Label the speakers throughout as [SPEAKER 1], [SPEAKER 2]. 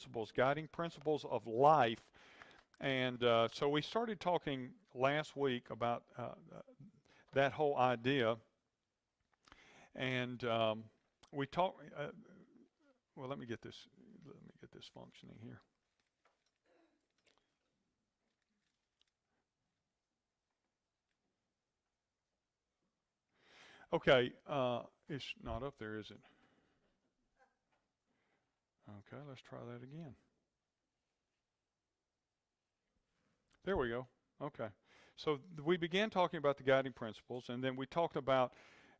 [SPEAKER 1] principles, guiding principles of life. And so we started talking last week about that whole idea. And we talked, well, let me get this functioning here. Okay, it's not up there, is it? Okay, let's try that again. There we go. Okay. So we began talking about the guiding principles, and then we talked about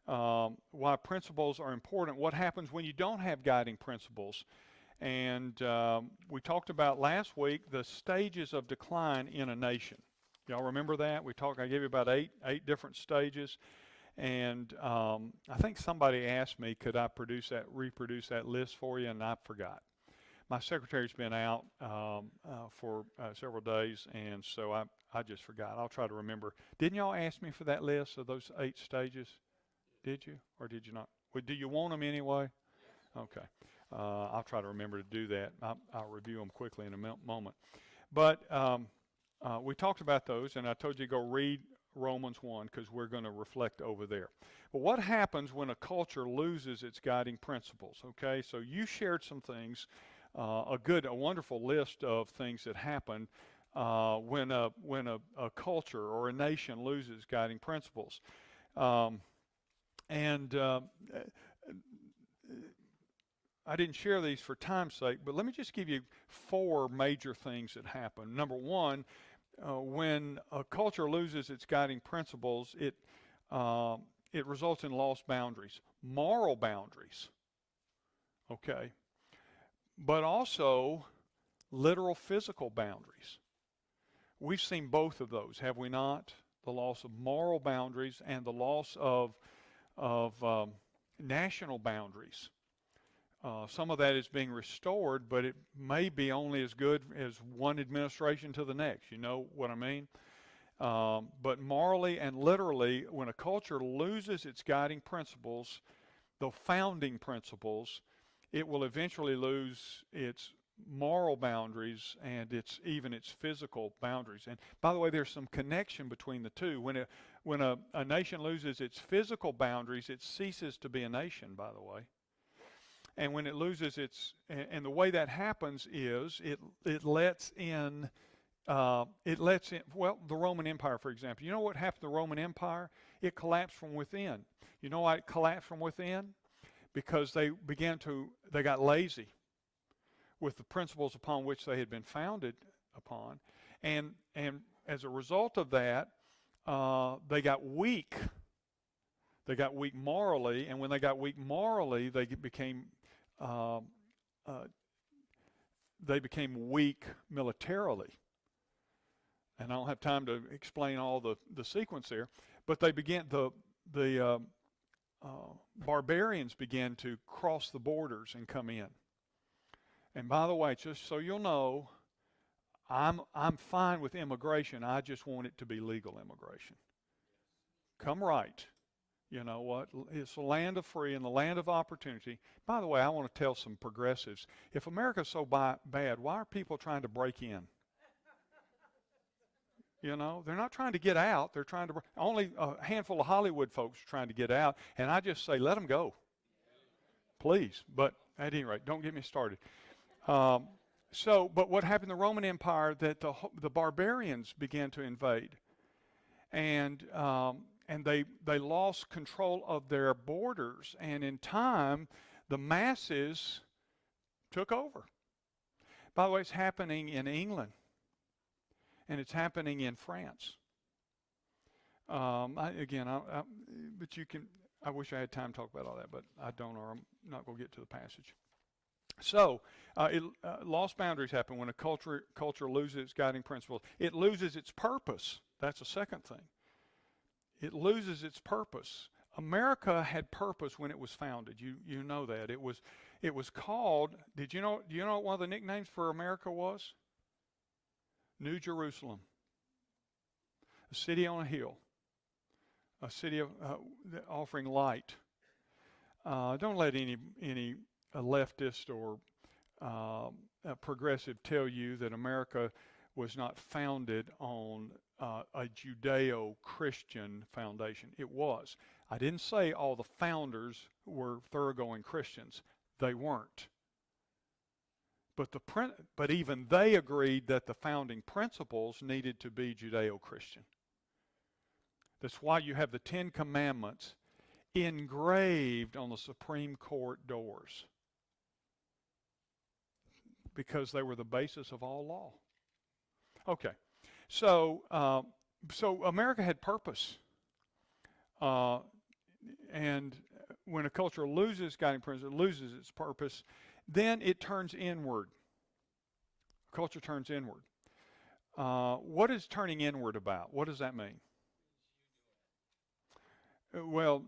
[SPEAKER 1] why principles are important, what happens when you don't have guiding principles. And we talked about last week the stages of decline in a nation. Y'all remember that? I gave you about eight different stages. And I think somebody asked me, could I reproduce that list for you, and I forgot. My secretary's been out for several days, and so I just forgot. I'll try to remember. Didn't y'all ask me for that list of those 8 stages? Did you, or did you not? Well, do you want them anyway? Okay. I'll try to remember to do that. I'll review them quickly in a moment. But we talked about those, and I told you to go read Romans 1 because we're going to reflect over there. But what happens when a culture loses its guiding principles? Okay, so you shared some things, a wonderful list of things that happen when a culture or a nation loses guiding principles. I didn't share these for time's sake, but let me just give you 4 major things that happen. Number 1, when a culture loses its guiding principles, it results in lost boundaries, moral boundaries, okay, but also literal physical boundaries. We've seen both of those, have we not? The loss of moral boundaries and the loss of national boundaries. Some of that is being restored, but it may be only as good as one administration to the next. You know what I mean? But morally and literally, when a culture loses its guiding principles, the founding principles, it will eventually lose its moral boundaries and its physical boundaries. And by the way, there's some connection between the two. When a nation loses its physical boundaries, it ceases to be a nation, by the way. And when it loses and the way that happens is it lets in, well, the Roman Empire, for example. You know what happened to the Roman Empire? It collapsed from within. You know why it collapsed from within? Because they got lazy with the principles upon which they had been founded upon. And as a result of that, they got weak. They got weak morally, and when they got weak morally, they became weak militarily. And I don't have time to explain all the sequence there, but the barbarians began to cross the borders and come in. And by the way, just so you'll know, I'm fine with immigration. I just want it to be legal immigration. Come right. You know what? It's the land of free and the land of opportunity. By the way, I want to tell some progressives, if America's so bad, why are people trying to break in? You know, they're not trying to get out. They're trying to, only a handful of Hollywood folks are trying to get out. And I just say, let them go. Please. But at any rate, don't get me started. But what happened in the Roman Empire, that the barbarians began to invade. And they lost control of their borders, and in time, the masses took over. By the way, it's happening in England, and it's happening in France. But you can. I wish I had time to talk about all that, but I don't, or I'm not going to get to the passage. So, lost boundaries happen when a culture loses its guiding principles. It loses its purpose. That's the second thing. It loses its purpose. America had purpose when it was founded. You know that. It was called, do you know what one of the nicknames for America was? New Jerusalem. A city on a hill. A city of offering light. Don't let any leftist or progressive tell you that America was not founded on a Judeo-Christian foundation. It was. I didn't say all the founders were thoroughgoing Christians. They weren't. But even they agreed that the founding principles needed to be Judeo-Christian. That's why you have the Ten Commandments engraved on the Supreme Court doors, because they were the basis of all law. Okay, so America had purpose, and when a culture loses guiding principles, it loses its purpose, then it turns inward. Culture turns inward. What is turning inward about? What does that mean? Well,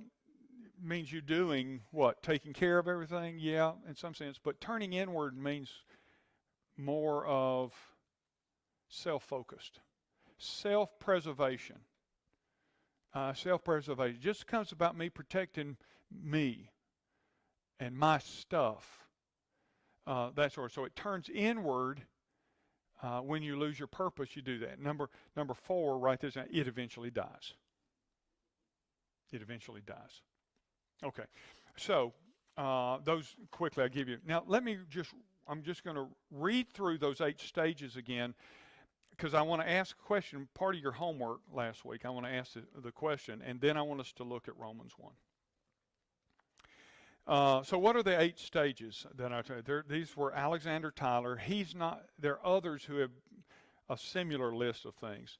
[SPEAKER 1] it means you doing what? Taking care of everything? Yeah, in some sense. But turning inward means more of self-focused. Self-preservation. Self-preservation just comes about me protecting me and my stuff. That sort of. So it turns inward. When you lose your purpose, you do that. Number 4, write this down. It eventually dies. It eventually dies. Okay. So those quickly I give you. Now I'm just going to read through those 8 stages again, because I want to ask a question. Part of your homework last week, I want to ask the question, and then I want us to look at Romans 1. So what are the 8 stages that I told you? These were Alexander Tyler. There are others who have a similar list of things.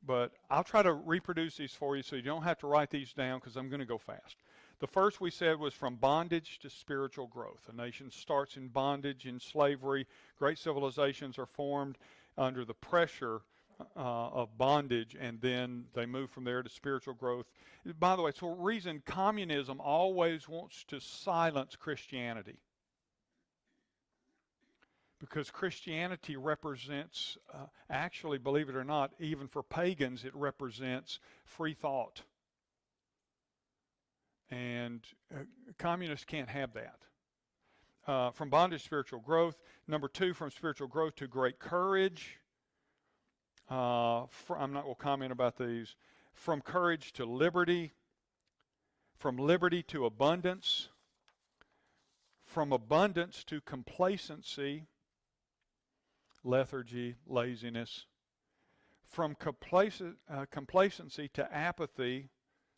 [SPEAKER 1] But I'll try to reproduce these for you so you don't have to write these down, because I'm going to go fast. The first we said was from bondage to spiritual growth. A nation starts in bondage, in slavery. Great civilizations are formed under the pressure of bondage, and then they move from there to spiritual growth. By the way, it's the reason communism always wants to silence Christianity, because Christianity represents, actually, believe it or not, even for pagans, it represents free thought. And communists can't have that. From bondage to spiritual growth. Number 2, from spiritual growth to great courage. I'm not going to comment about these. From courage to liberty. From liberty to abundance. From abundance to complacency. Lethargy, laziness. From complacency to apathy,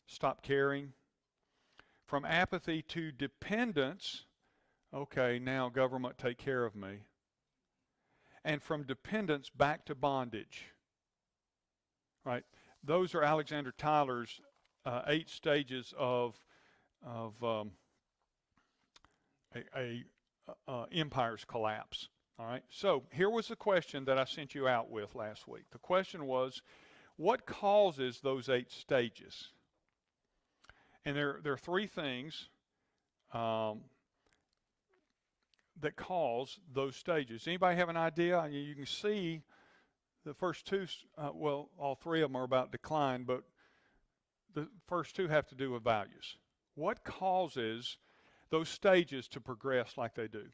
[SPEAKER 1] stop caring. From apathy to dependence, okay, now government take care of me. And from dependence back to bondage. Right? Those are Alexander Tyler's 8 stages of empire's collapse. All right. So here was the question that I sent you out with last week. The question was, what causes those 8 stages? And there are 3 things that cause those stages. Anybody have an idea? You can see the first 2, all 3 of them are about decline, but the first 2 have to do with values. What causes those stages to progress like they do?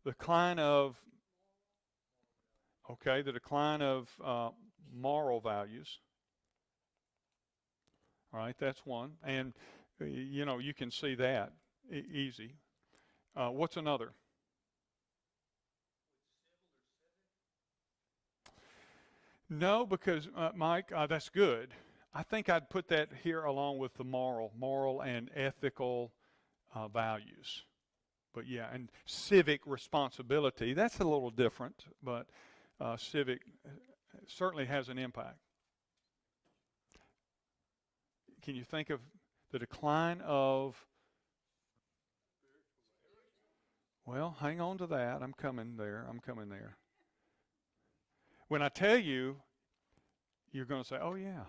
[SPEAKER 1] The decline of moral values. All right, that's one. And, you can see that easy. What's another? No, because, Mike, that's good. I think I'd put that here along with the moral and ethical values. But yeah, and civic responsibility, that's a little different, but civic certainly has an impact. Can you think of the decline of, well, hang on to that. I'm coming there. When I tell you, you're going to say, oh, yeah.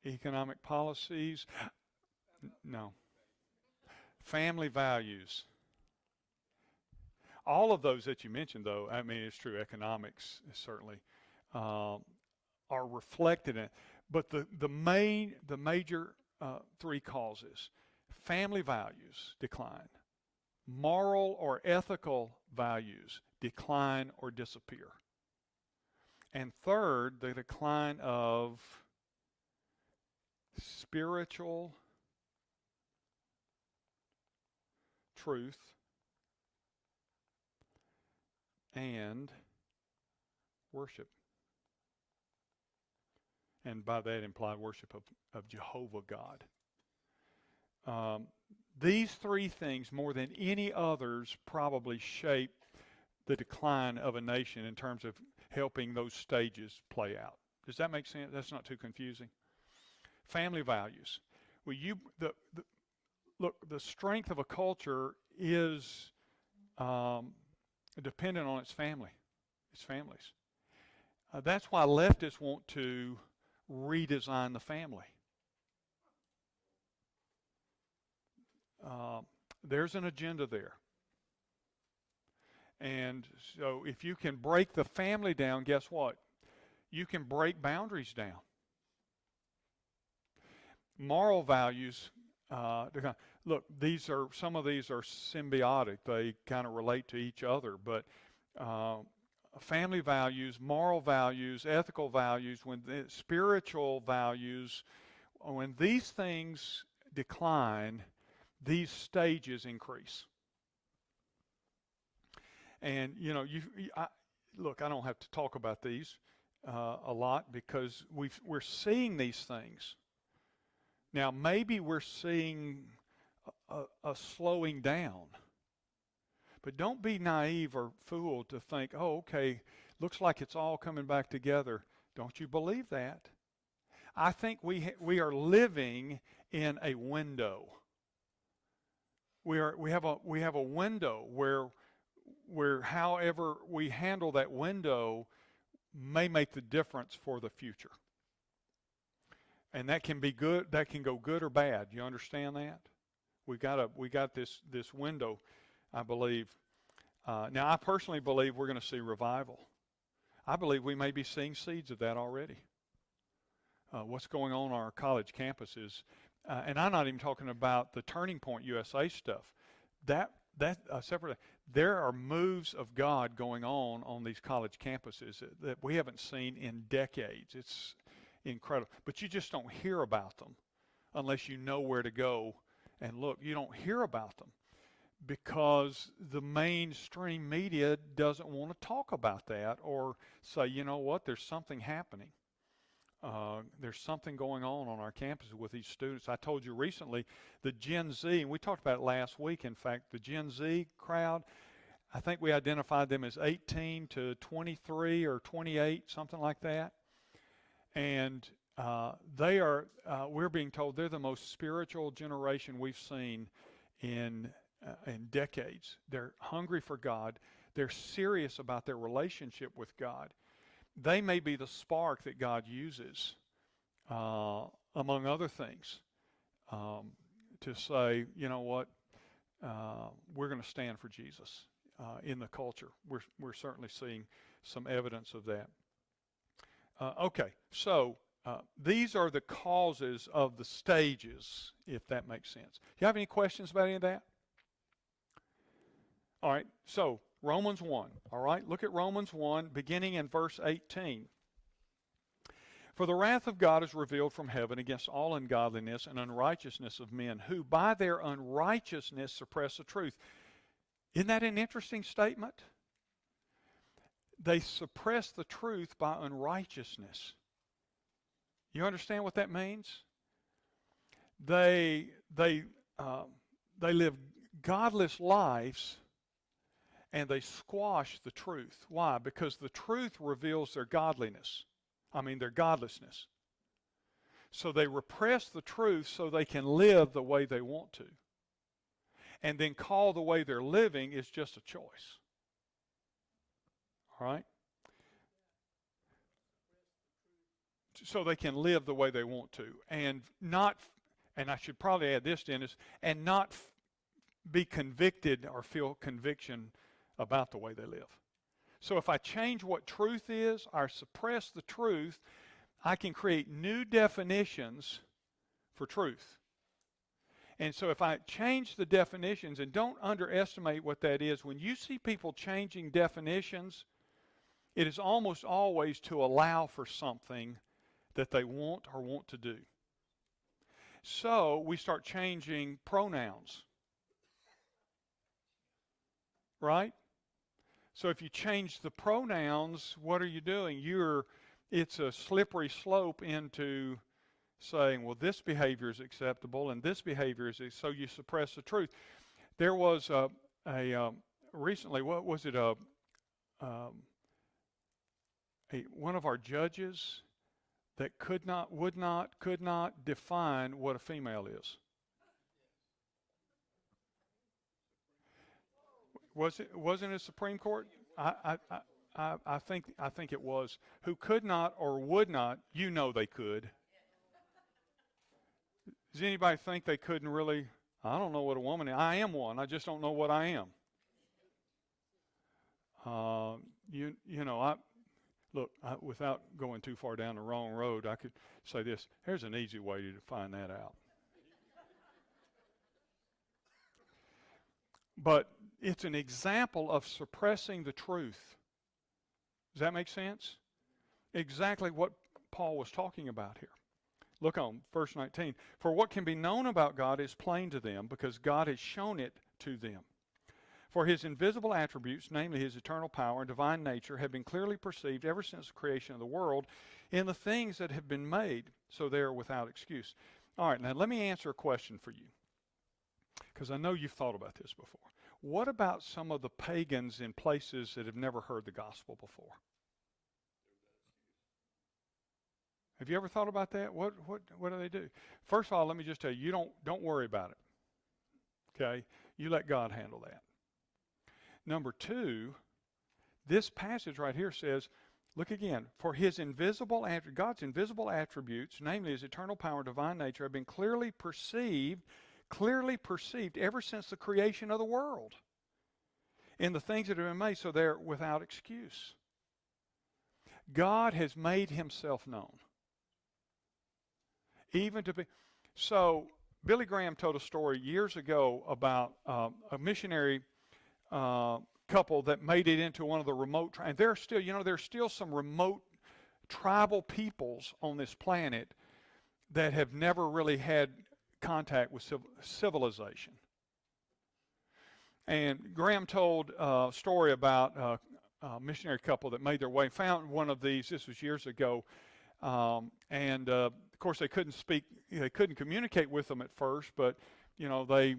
[SPEAKER 1] Economic policies. No. Family values. All of those that you mentioned, though, I mean, it's true. Economics certainly are reflected in it. But the major 3 causes: family values decline. Moral or ethical values decline or disappear. And third, the decline of spiritual truth and worship. And by that implied worship of Jehovah God. These three things, more than any others, probably shape the decline of a nation in terms of helping those stages play out. Does that make sense? That's not too confusing. Family values. Well, look, the strength of a culture is dependent on its family, its families. That's why leftists want to redesign the family. There's an agenda there. And so if you can break the family down, guess what? You can break boundaries down. Moral values, look, some of these are symbiotic. They kind of relate to each other, but family values, moral values, ethical values, spiritual values, when these things decline, these stages increase. And, look, I don't have to talk about these a lot because we're seeing these things. Now, maybe we're seeing a slowing down. But don't be naive or fooled to think, oh, okay, looks like it's all coming back together. Don't you believe that? I think we are living in a window. We have a window where however we handle that window may make the difference for the future. And that can be good, that can go good or bad. You understand that? We got this window, I believe. Now, I personally believe we're going to see revival. I believe we may be seeing seeds of that already. What's going on our college campuses, and I'm not even talking about the Turning Point USA stuff. That separate. There are moves of God going on these college campuses that we haven't seen in decades. It's incredible, but you just don't hear about them unless you know where to go and look. You don't hear about them because the mainstream media doesn't want to talk about that or say, you know what, there's something happening. There's something going on our campus with these students. I told you recently, the Gen Z, and we talked about it last week, in fact, the Gen Z crowd, I think we identified them as 18 to 23 or 28, something like that. And they are, we're being told they're the most spiritual generation we've seen in decades. They're hungry for God. They're serious about their relationship with God. They may be the spark that God uses, among other things, to say, you know what, we're going to stand for Jesus in the culture. We're certainly seeing some evidence of that. Okay, so these are the causes of the stages, if that makes sense. Do you have any questions about any of that? All right, so Romans 1, all right? Look at Romans 1, beginning in verse 18. For the wrath of God is revealed from heaven against all ungodliness and unrighteousness of men, who by their unrighteousness suppress the truth. Isn't that an interesting statement? They suppress the truth by unrighteousness. You understand what that means? They live godless lives, and they squash the truth. Why? Because the truth reveals their godliness. Their godlessness. So they repress the truth so they can live the way they want to. And then call the way they're living is just a choice. All right? So they can live the way they want to. And I should probably add this, Dennis, and not be convicted or feel conviction about the way they live. So if I change what truth is, or suppress the truth, I can create new definitions for truth. And so if I change the definitions, and don't underestimate what that is, when you see people changing definitions, it is almost always to allow for something that they want or want to do. So we start changing pronouns, right? So if you change the pronouns, what are you doing? It's a slippery slope into saying, well, this behavior is acceptable and this behavior is, so you suppress the truth. There was recently, what was it, one of our judges that could not define what a female is. Wasn't it Supreme Court? I think it was. Who could not or would not, they could. Does anybody think they couldn't really? I don't know what a woman is. I am one. I just don't know what I am. Without going too far down the wrong road, I could say this. Here's an easy way to find that out. But it's an example of suppressing the truth. Does that make sense? Exactly what Paul was talking about here. Look on verse 19. For what can be known about God is plain to them, because God has shown it to them. For his invisible attributes, namely his eternal power and divine nature, have been clearly perceived ever since the creation of the world in the things that have been made, so they are without excuse. All right, now let me answer a question for you, because I know you've thought about this before. What about some of the pagans in places that have never heard the gospel before? Have you ever thought about that? What do they do? First of all, let me just tell you, don't worry about it. Okay? You let God handle that. Number two, this passage right here says, look again, for his God's invisible attributes, namely his eternal power and divine nature, have been clearly perceived ever since the creation of the world in the things that have been made, so they're without excuse. God has made himself known. So Billy Graham told a story years ago about a missionary couple that made it into one of the remote tribes. And there's still some remote tribal peoples on this planet that have never really had contact with civilization. And Graham told a story about a missionary couple that made their way, found one of these. This was years ago, and of course they couldn't speak, they couldn't communicate with them at first, but they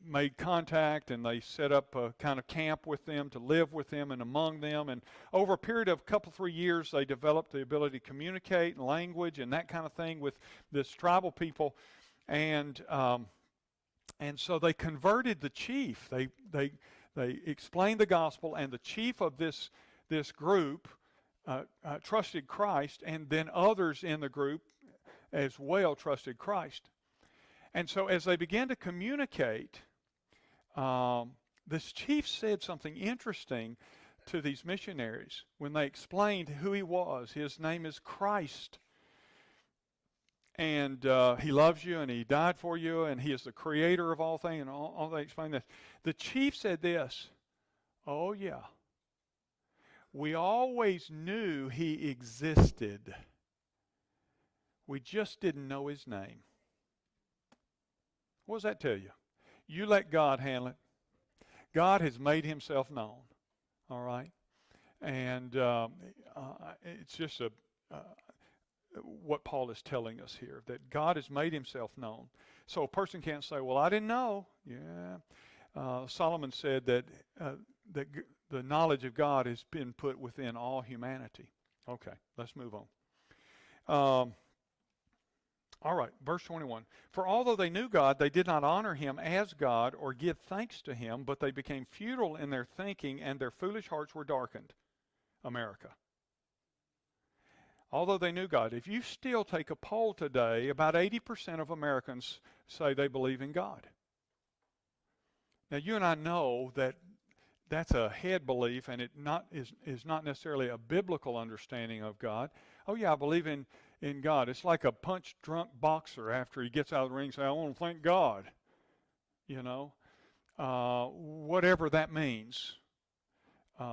[SPEAKER 1] made contact and they set up a kind of camp with them to live with them and among them. And over a period of a couple, 3 years, they developed the ability to communicate and language and that kind of thing with this tribal people. And so they converted the chief. They explained the gospel, and the chief of this group trusted Christ, and then others in the group as well trusted Christ. And so as they began to communicate, this chief said something interesting to these missionaries when they explained who he was. His name is Christ. And he loves you, and he died for you, and he is the creator of all things, and all they explained this. The chief said this, oh yeah, we always knew he existed. We just didn't know his name. What does that tell you? You let God handle it. God has made himself known, all right? And it's just what Paul is telling us here, that God has made himself known. So a person can't say, well, I didn't know. Yeah. Solomon said that the knowledge of God has been put within all humanity. Okay, let's move on. All right, verse 21. For although they knew God, they did not honor him as God or give thanks to him, but they became futile in their thinking, and their foolish hearts were darkened. America. Although they knew God. If you still take a poll today, about 80% of Americans say they believe in God. Now, you and I know that that's a head belief, and it is not necessarily a biblical understanding of God. Oh, yeah, I believe in God. It's like a punch-drunk boxer after he gets out of the ring saying, I want to thank God. whatever that means.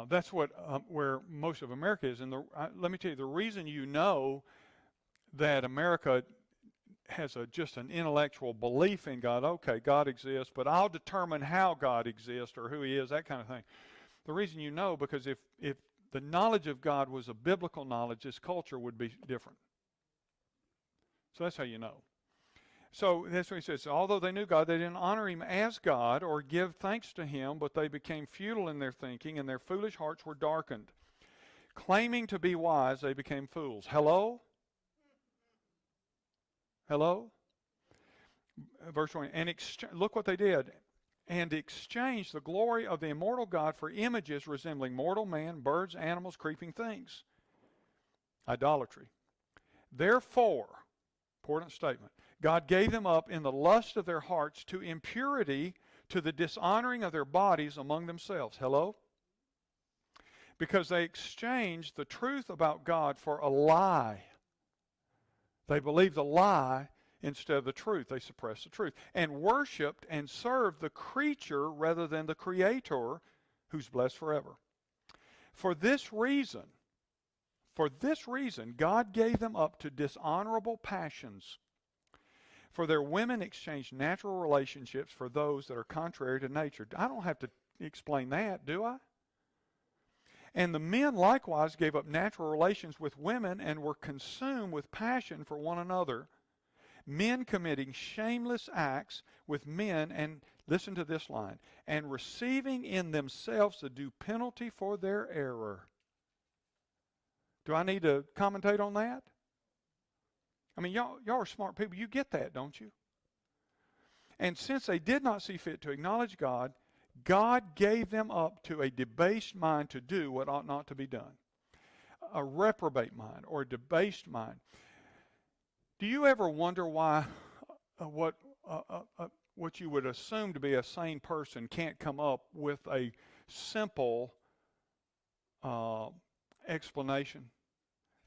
[SPEAKER 1] That's what where most of America is. And let me tell you, the reason you know that America has just an intellectual belief in God, okay, God exists, but I'll determine how God exists or who he is, that kind of thing. The reason you know, because if the knowledge of God was a biblical knowledge, this culture would be different. So that's how you know. So that's what he says. Although they knew God, they didn't honor him as God or give thanks to him, but they became futile in their thinking, and their foolish hearts were darkened. Claiming to be wise, they became fools. Hello? Hello? Verse 20. And look what they did. And exchanged the glory of the immortal God for images resembling mortal man, birds, animals, creeping things. Idolatry. Therefore, important statement, God gave them up in the lust of their hearts to impurity, to the dishonoring of their bodies among themselves. Hello? Because they exchanged the truth about God for a lie. They believed the lie instead of the truth. They suppressed the truth. And worshiped and served the creature rather than the Creator, who's blessed forever. For this reason, God gave them up to dishonorable passions. For their women exchanged natural relationships for those that are contrary to nature. I don't have to explain that, do I? And the men likewise gave up natural relations with women and were consumed with passion for one another, men committing shameless acts with men, and listen to this line, and receiving in themselves the due penalty for their error. Do I need to commentate on that? I mean, y'all are smart people. You get that, don't you? And since they did not see fit to acknowledge God, God gave them up to a debased mind to do what ought not to be done. A reprobate mind or a debased mind. Do you ever wonder why what you would assume to be a sane person can't come up with a simple explanation?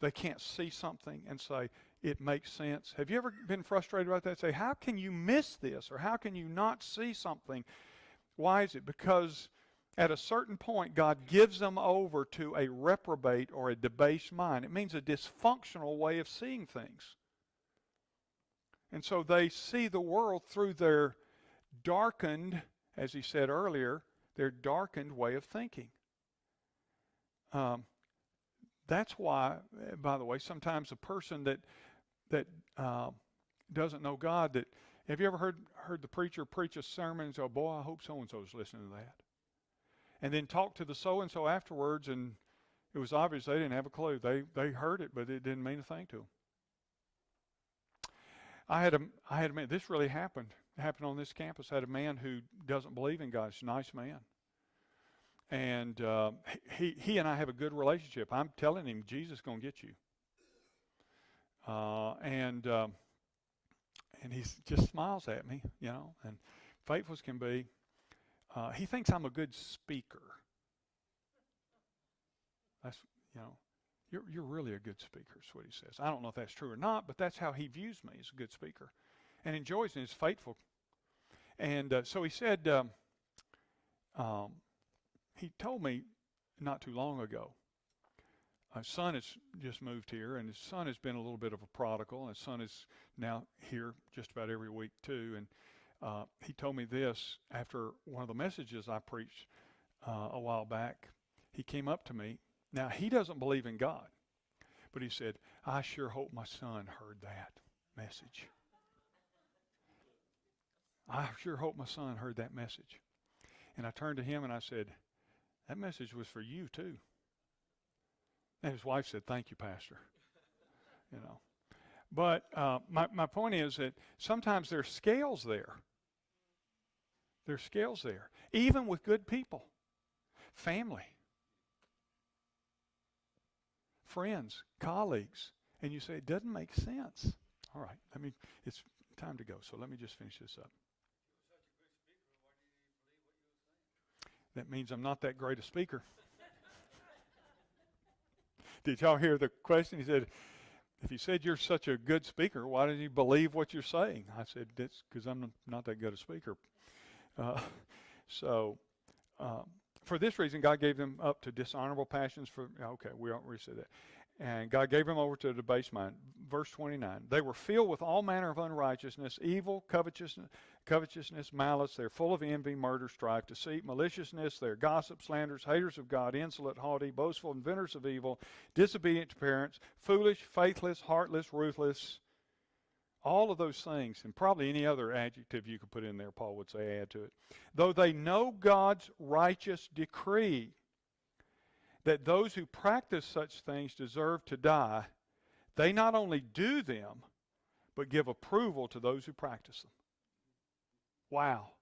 [SPEAKER 1] They can't see something and say, it makes sense. Have you ever been frustrated about that? Say, how can you miss this? Or how can you not see something? Why is it? Because at a certain point, God gives them over to a reprobate or a debased mind. It means a dysfunctional way of seeing things. And so they see the world through their darkened, as he said earlier, their darkened way of thinking. That's why, by the way, sometimes a person that doesn't know God, have you ever heard the preacher preach a sermon and say, oh boy, I hope so-and-so's listening to that? And then talk to the so-and-so afterwards, and it was obvious they didn't have a clue. They heard it, but it didn't mean a thing to them. I had a man, this really happened. It happened on this campus. I had a man who doesn't believe in God. He's a nice man. And he and I have a good relationship. I'm telling him, Jesus is going to get you. And he just smiles at me, and faithful as can be. He thinks I'm a good speaker. That's, you're really a good speaker, is what he says. I don't know if that's true or not, but that's how he views me as a good speaker and enjoys and is faithful. And so he said, he told me not too long ago, his son has just moved here, and his son has been a little bit of a prodigal, and his son is now here just about every week too. And he told me this after one of the messages I preached a while back. He came up to me. Now, he doesn't believe in God, but he said, I sure hope my son heard that message. I sure hope my son heard that message. And I turned to him and I said, that message was for you too. And his wife said, thank you, Pastor. But my point is that sometimes there's scales there. There's scales there. Even with good people. Family. Friends. Colleagues. And you say, it doesn't make sense. All right. It's time to go. So let me just finish this up. That means I'm not that great a speaker. Did y'all hear the question? He said, if you said you're such a good speaker, why didn't you believe what you're saying? I said, that's because I'm not that good a speaker. Uh, so, um, for this reason, God gave them up to dishonorable passions. Okay, we already said that. And God gave them over to a debased mind. Verse 29. They were filled with all manner of unrighteousness, evil, covetousness, malice. They're full of envy, murder, strife, deceit, maliciousness. They're gossips, slanderers, haters of God, insolent, haughty, boastful, inventors of evil, disobedient to parents, foolish, faithless, heartless, ruthless. All of those things, and probably any other adjective you could put in there, Paul would say, add to it. Though they know God's righteous decree that those who practice such things deserve to die, they not only do them, but give approval to those who practice them. Wow.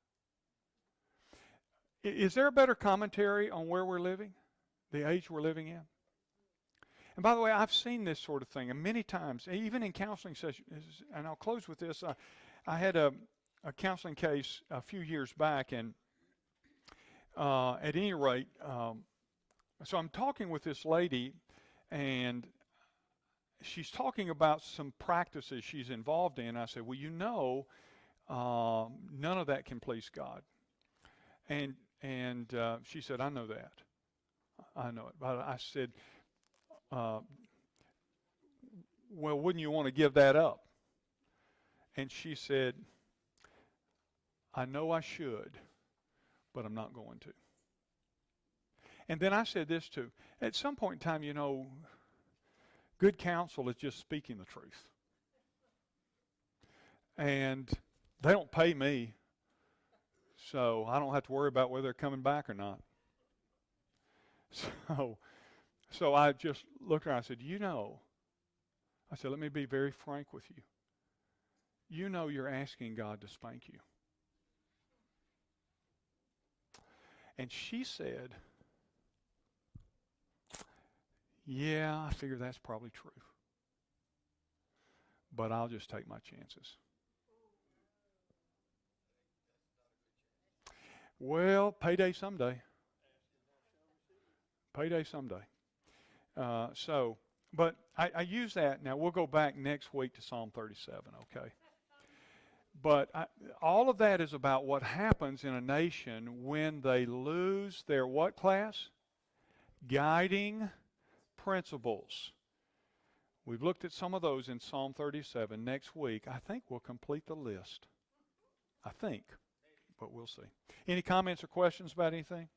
[SPEAKER 1] Is there a better commentary on where we're living, the age we're living in? And by the way, I've seen this sort of thing, and many times, even in counseling sessions, and I'll close with this. I had a counseling case a few years back, and at any rate, so I'm talking with this lady, and she's talking about some practices she's involved in. I said, well, none of that can please God. And she said, I know that. I know it. But I said, well, wouldn't you want to give that up? And she said, I know I should, but I'm not going to. And then I said this too. At some point in time, good counsel is just speaking the truth. And they don't pay me, so I don't have to worry about whether they're coming back or not. So I just looked at her and I said, I said, let me be very frank with you. You're asking God to spank you. And she said, yeah, I figure that's probably true. But I'll just take my chances. Well, payday someday. Payday someday. But I use that. Now, we'll go back next week to Psalm 37, okay? But all of that is about what happens in a nation when they lose their what class? Guiding principles. We've looked at some of those in Psalm 37. Next week, I think we'll complete the list. I think, but we'll see. Any comments or questions about anything?